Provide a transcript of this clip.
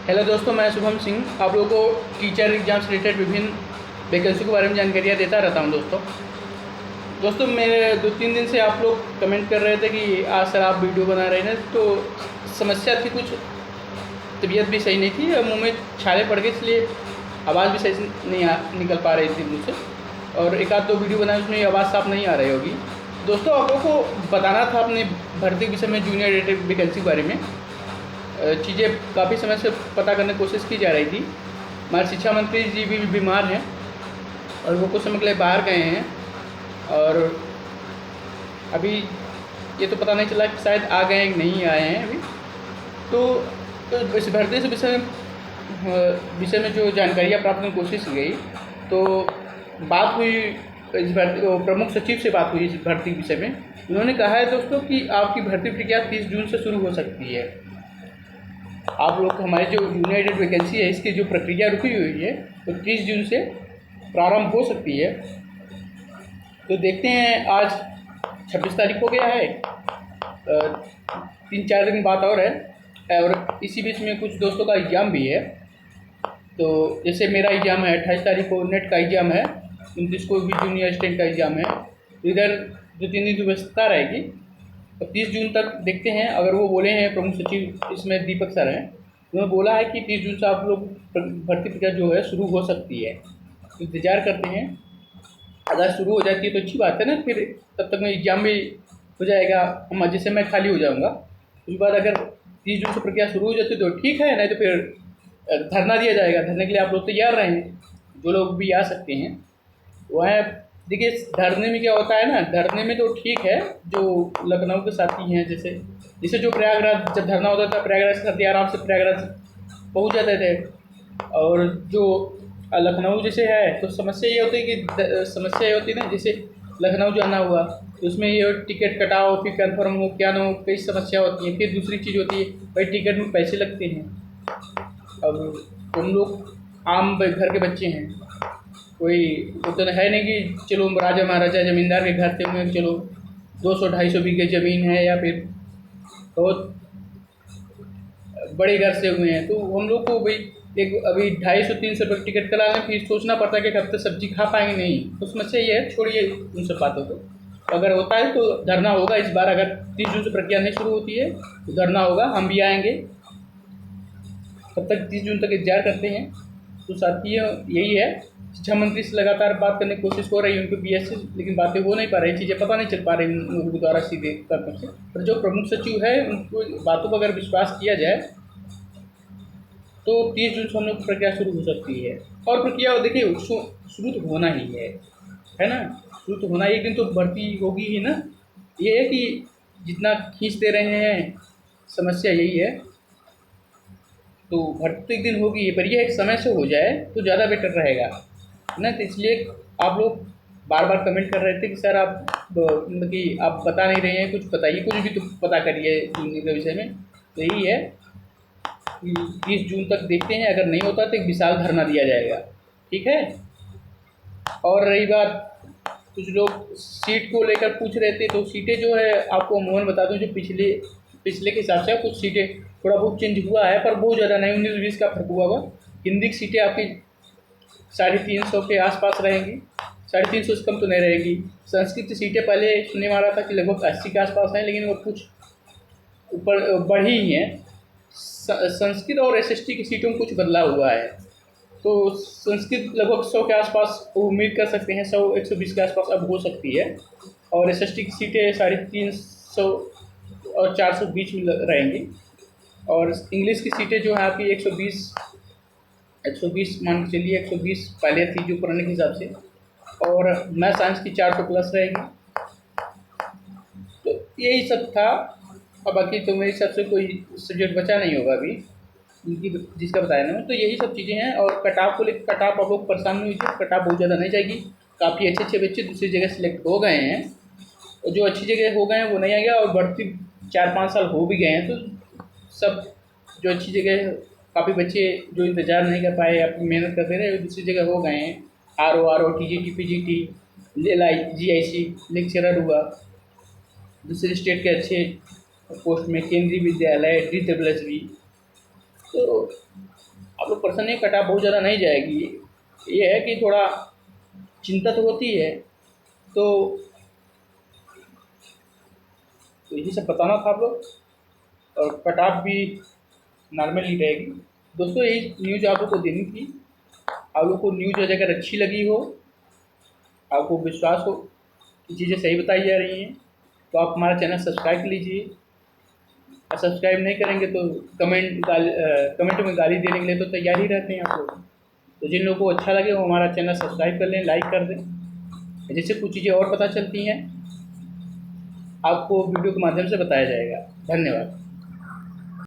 Hello दोस्तों, मैं शुभम सिंह आप लोगों को टीचर एग्जाम से रिलेटेड विभिन्न वैकेंसी के बारे में जानकारियाँ देता रहता हूं। दोस्तों मेरे 2-3 दिन से आप लोग कमेंट कर रहे थे कि आज सर आप वीडियो बना रहे हैं, तो समस्या थी कुछ, तबीयत भी सही नहीं थी और मुंह में छाले पड़ गए, इसलिए आवाज़ भी सही से नहीं निकल पा रही थी मुझसे, और एक आध दो वीडियो बनाए उसमें आवाज़ साफ नहीं आ रही होगी। दोस्तों आप लोगों को बताना था अपने भर्ती विषय में, जूनियर रिलेटेड वैकेंसी के बारे में चीज़ें काफ़ी समय से पता करने की कोशिश की जा रही थी। हमारे शिक्षा मंत्री जी भी बीमार हैं और वो कुछ समय के लिए बाहर गए हैं, और अभी ये तो पता नहीं चला कि शायद आ गए हैं कि नहीं आए हैं अभी। तो इस भर्ती से विषय में जो जानकारियाँ प्राप्त करने की कोशिश की गई, तो बात हुई इस भर्ती प्रमुख सचिव से बात हुई इस भर्ती विषय में। उन्होंने कहा है दोस्तों कि आपकी भर्ती प्रक्रिया 30 जून से शुरू हो सकती है। आप लोग हमारी जो जूनियर वैकेंसी है इसकी जो प्रक्रिया रुकी हुई है वो 30 जून से प्रारंभ हो सकती है। तो देखते हैं, आज 26 तारीख हो गया है, 3-4 दिन बात और है, और इसी बीच में कुछ दोस्तों का एग्ज़ाम भी है। तो जैसे मेरा एग्ज़ाम है 28 तारीख को, नेट का एग्ज़ाम है, 29 को भी जूनियर असिस्टेंट का एग्ज़ाम है। इधर 2-3 दिन की व्यवस्था रहेगी। तो 30 जून तक देखते हैं, अगर वो बोले हैं प्रमुख सचिव, इसमें दीपक सर हैं, उन्होंने बोला है कि 30 जून से आप लोग भर्ती प्रक्रिया जो है शुरू हो सकती है। तो इंतज़ार करते हैं, अगर शुरू हो जाती है तो अच्छी बात है ना, फिर तब तक में एग्ज़ाम भी हो जाएगा, हम जैसे मैं खाली हो जाऊँगा। उसके बाद अगर 30 जून से प्रक्रिया शुरू हो जाती है तो ठीक है, नहीं तो फिर धरना दिया जाएगा। धरने के लिए आप लोग तैयार रहें, जो लोग भी आ सकते हैं वह। देखिए धरने में क्या होता है ना, धरने में तो ठीक है, जो लखनऊ के साथी हैं, जैसे जो प्रयागराज जब धरना होता था, प्रयागराज के साथी आराम से प्रयागराज पहुंच जाते थे। और जो लखनऊ जैसे है तो समस्या ये होती है ना, जैसे लखनऊ जाना हुआ तो उसमें ये टिकट कटाओ, फिर कन्फर्म हो क्या ना हो, कई समस्या होती है। फिर दूसरी चीज़ होती है भाई, टिकट में पैसे लगते हैं। अब तुम लोग आम घर के बच्चे हैं, कोई उतना है नहीं कि चलो राजा महाराजा ज़मींदार के घर से हुए, चलो 200-250 बीघे ज़मीन है या फिर बहुत बड़े घर से हुए हैं। तो हम लोग को भाई एक अभी 250-300 रुपये टिकट कराने, फिर सोचना पड़ता है कि हफ्ते सब्जी खा पाएंगे नहीं। तो समस्या ये है, छोड़िए उन सब बातों को। अगर होता है तो धरना होगा इस बार। अगर 30 जून से प्रक्रिया नहीं शुरू होती है तो धरना होगा, हम भी आएंगे। तब तक 30 जून तक इंतजार करते हैं। तो साथियों यही है, शिक्षा मंत्री से लगातार बात करने की कोशिश हो रही है उनके बीएस से, लेकिन बातें हो नहीं पा रही, चीज़ें पता नहीं चल पा रही उनके द्वारा सीधे तौर से। पर जो प्रमुख सचिव है उनको बातों पर अगर विश्वास किया जाए तो 30 जून से हम लोग प्रक्रिया शुरू हो सकती है। और प्रक्रिया देखिए शुरू तो होना ही है ना, शुरू तो होना, एक दिन तो भर्ती होगी ही ना। ये है कि जितना खींच दे रहे हैं, समस्या यही है। तो भर्ती तो एक दिन होगी, पर यह एक समय से हो जाए तो ज़्यादा बेटर रहेगा ना। तो इसलिए आप लोग बार बार कमेंट कर रहे थे कि सर आप मतलब कि आप बता नहीं रहे हैं, कुछ बताइए, कुछ भी तो पता करिए जूनियर के विषय में। तो यही है कि 30 जून तक देखते हैं, अगर नहीं होता तो एक विशाल धरना दिया जाएगा, ठीक है। और रही बात, कुछ लोग सीट को लेकर पूछ रहे थे, तो सीटें जो है आपको अमूमन बता दूं, जो पिछले के हिसाब से कुछ सीटें थोड़ा बहुत चेंज हुआ है, पर बहुत ज़्यादा नहीं, 19-20 का फर्क हुआ। हिंदी की सीटें आपकी 350 के आसपास रहेंगी, 350 से कम तो नहीं रहेगी। संस्कृत की सीटें पहले सुनने में आ रहा था कि लगभग 80 के आसपास हैं, लेकिन वो कुछ ऊपर बढ़ी ही हैं। संस्कृत और एसएसटी की सीटों में कुछ बदलाव हुआ है। तो संस्कृत लगभग 100 के आसपास उम्मीद कर सकते हैं, 100-120 के आसपास अब हो सकती है। और एसएसटी की सीटें 350 और 400 बीच में रहेंगी। और इंग्लिश की सीटें जो है आपकी 120 मान के चलिए, 120 पहले थी जो पुराने के हिसाब से। और मैथ साइंस की 400 प्लस रहेगी। तो यही सब था। और बाकी तो मेरे हिसाब से कोई सब्जेक्ट बचा नहीं होगा अभी जिसका बताया ना। तो यही सब चीज़ें हैं। और कटाव को लेकर, कटाव आप लोग परेशान नहीं हुई, कटाव बहुत ज़्यादा नहीं जाएगी। काफ़ी अच्छे बच्चे दूसरी जगह सेलेक्ट हो गए हैं, और जो अच्छी जगह हो गए हैं वो नहीं आएगा। और बढ़ती 4-5 साल हो भी गए हैं, तो सब जो अच्छी जगह, काफ़ी बच्चे जो इंतज़ार नहीं कर पाए, अपनी मेहनत करते रहे, दूसरी जगह हो गए हैं। RO TGT PGT LI GIC lecturer हुआ, दूसरे स्टेट के अच्छे पोस्ट में, केंद्रीय विद्यालय DSSB। तो आप लोग परेशान नहीं, कटाव बहुत ज़्यादा नहीं जाएगी। ये है कि थोड़ा चिंता तो होती है, तो यही सब बताना था आप लोग, और कटाव भी नॉर्मली रहेगी। दोस्तों यही न्यूज़ आप लोग को देनी थी। आप लोग को न्यूज़ अगर अच्छी लगी हो, आपको विश्वास हो कि चीज़ें सही बताई जा रही हैं, तो आप हमारा चैनल सब्सक्राइब कर लीजिए। और सब्सक्राइब नहीं करेंगे तो कमेंट में गाली देने के लिए तो तैयार ही रहते हैं आप लोग। तो जिन लोगों को अच्छा लगे वो हमारा चैनल सब्सक्राइब कर लें, लाइक कर दें, जिससे कुछ चीज़ें और पता चलती हैं आपको वीडियो के माध्यम से बताया जाएगा। धन्यवाद।